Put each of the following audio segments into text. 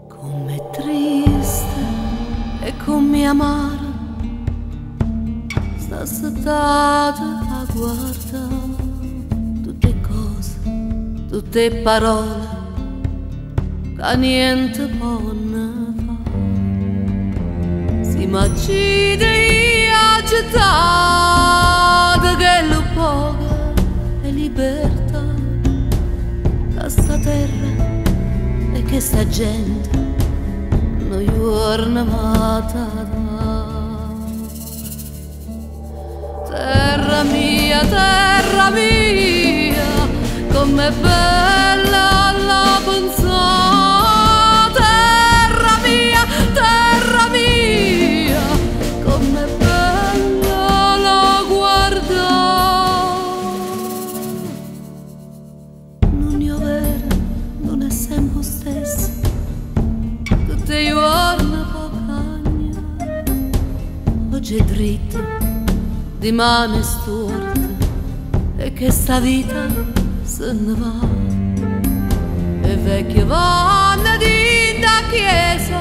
Com'è triste e come amara sta stata a guardare tutte cose, tutte parole che niente può ne fare. Si m'accide agitata che lo poco è libertà, che sta terra e che sta gente non giorna matata. Terra mia, com'è bella la pensata. Terra mia, com'è bella la guardare. Non io vera, non è sempre stessa, tutte i giorni può cagnare. Oggi è dritta, di mani storte, e che sta vita se ne va. E vecchie vanno di da chiesa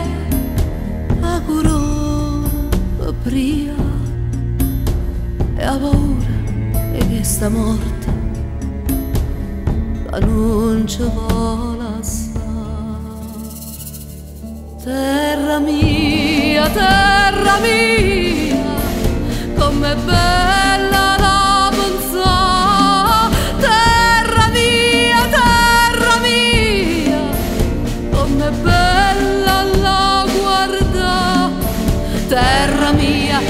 a corona per pria, e ha paura e che sta morta che non ci vuole assai. Terra mia, com'è bella la pensata. Terra mia, com'è bella la guarda. Terra mia,